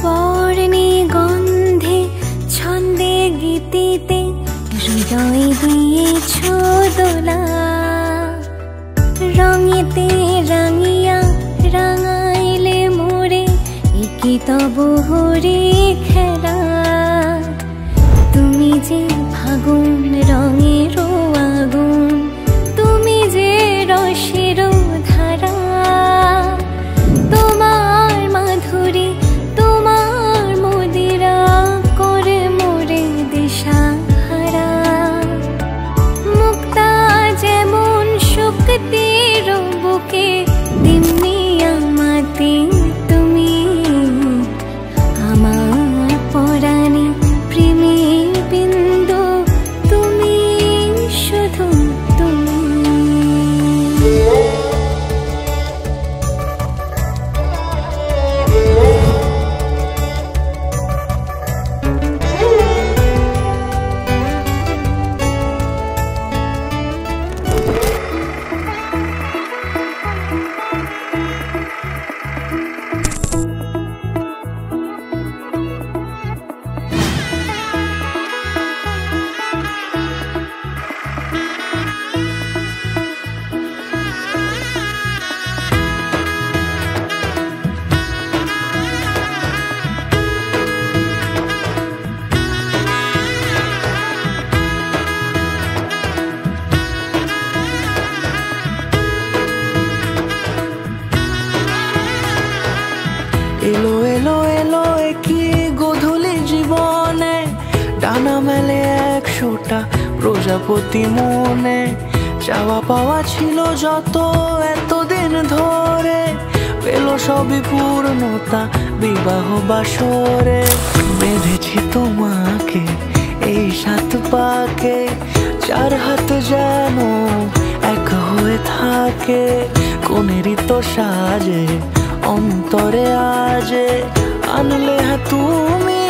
বর্ণে গন্ধে ছন্দে গীতিতে হৃদয় দিয়েছ দোলা, রঙেতে রাঙিয়া রাঙাইলে মোরে একি তব হরে খেলা। তুমি যে ফাগুন রঙের আগুন, তুমি যে রসের ধারা, তোমার মাধুরী তোমার মদিরা করে মোরে দিশাহারা। মুক্তা যেমন শক্তির বুকে তেমনি আমাতে তুমি, আমার পরাণে প্রেমের বিন্দু তুমি, শুধু তুমি। এলো এলো এলো কি গোধূলি জীবনে, ডানা মেলে 100টা প্রজাপতি মনে। চাওয়া পাওয়া ছিল যত এতদিন ধরে, পেল সবই পূর্ণতা বিবাহ বাসরে। বেঁধেছি তোমাকে এই 7 পাকে, 4 হাত যেন এক হয়ে থাকে। কোনেরই তো সাজে অন্তরে আজে, আনলে তুমি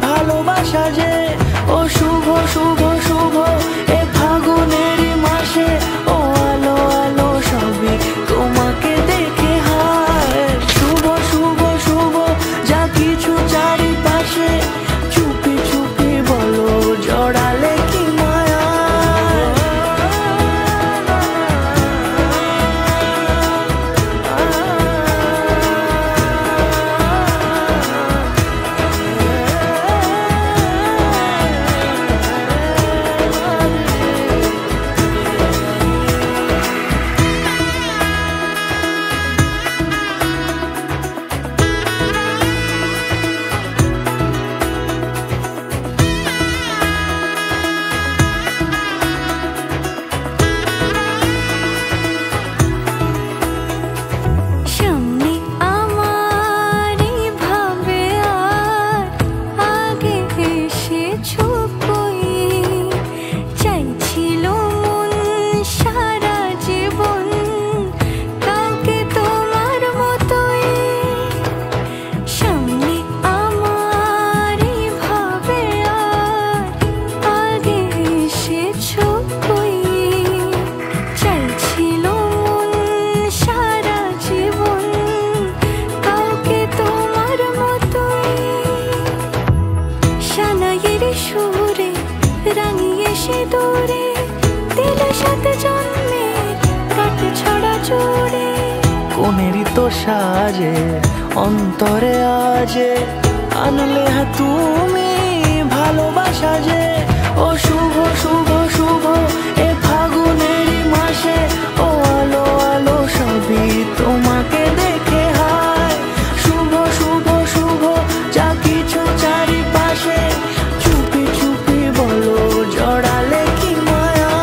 ভালোবাসা যে। ও শুভ শুভ শুভ এ ফাগুনেরই মাসে, ও আলো আলো সবই তোমাকে দেখে হায়। শুভ শুভ শুভ যা কিছু চারিপাশে, চুপি চুপি বলো জড়ালে কি মায়া। কোনেরই তো সাজে অন্তরে আজে, আনলে তুমি ভালোবাসা যে। ও শুভ শুভ শুভ এ ফাগুনেরই মাসে, ও আলো আলো সবই তোমাকে দেখে হায়। শুভ শুভ শুভ যা কিছু চারিপাশে, চুপি চুপি বলো জড়ালে কি মায়া।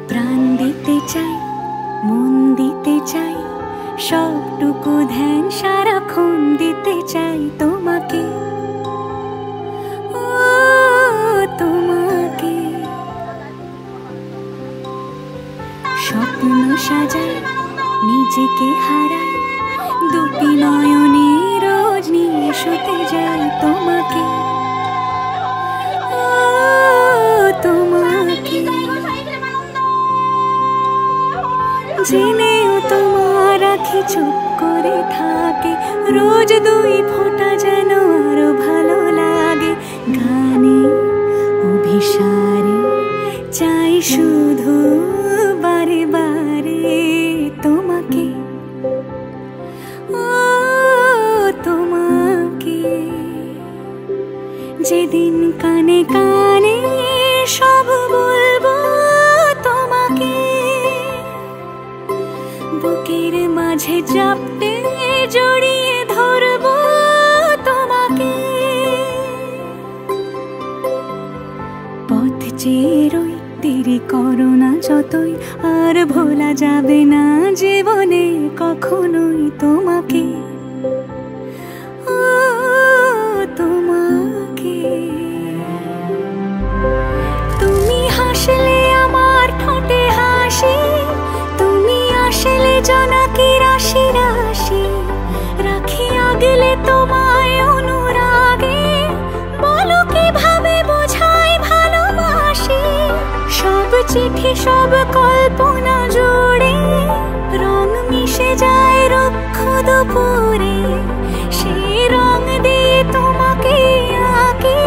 প্রাণ দিতে চাই, মন দিতে চাই, সবটুকু ধ্যান সারাক্ষণ দিতে চাই তোমাকে, ও তোমাকে। স্বপ্ন সাজাই, নিজেকে হারাই, দুটি নয়নে রোজ নিয়ে শুতে যাই তোমাকে, ও তোমাকে। জেনেও তোমার আঁখি চুপ করে থাকে, রোজ দুই ফোঁটা যেন আরো ভালো লাগে। গানে অভিসারে চাই শুধু বারে বারে তোমাকে, ও তোমাকে। যেদিন কানে কানে সব বলবো তোমাকে, বুকের মাঝে চাপতে জড়িয়ে ধরবো তোমাকে। পথ চেয়ে রই, দেরি করো না যতই, আর ভোলা যাবে না জীবনে কখনোই তোমাকে, ও তোমাকে। তুমি হাসলে আমার ঠোঁটে হাসি, তুমি আসলে জোনাকি রাশি রাশি, রাখি আগলে তোমায় অনুরাগে, বলো কিভাবে বোঝাই ভালোবাসি। সব চিঠি সব কল্পনা জুড়ে রং মিশে যায় রুক্ষ দুপুরে, সেই রং দিয়ে তোমাকে আঁকি,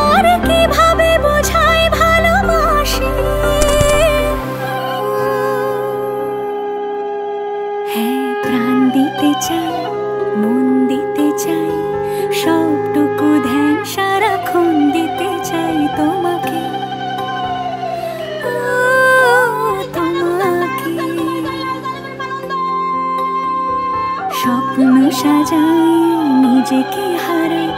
আর কিভাবে বোঝাই ভালোবাসি। হ্যাঁ, প্রাণ দিতে চাই, মন দিতে চাই, সবটুকু ধ্যান সারাক্ষণ দিতে চাই তোমাকে, ও তোমাকে। স্বপ্ন সাজাই, নিজেকে হারাই,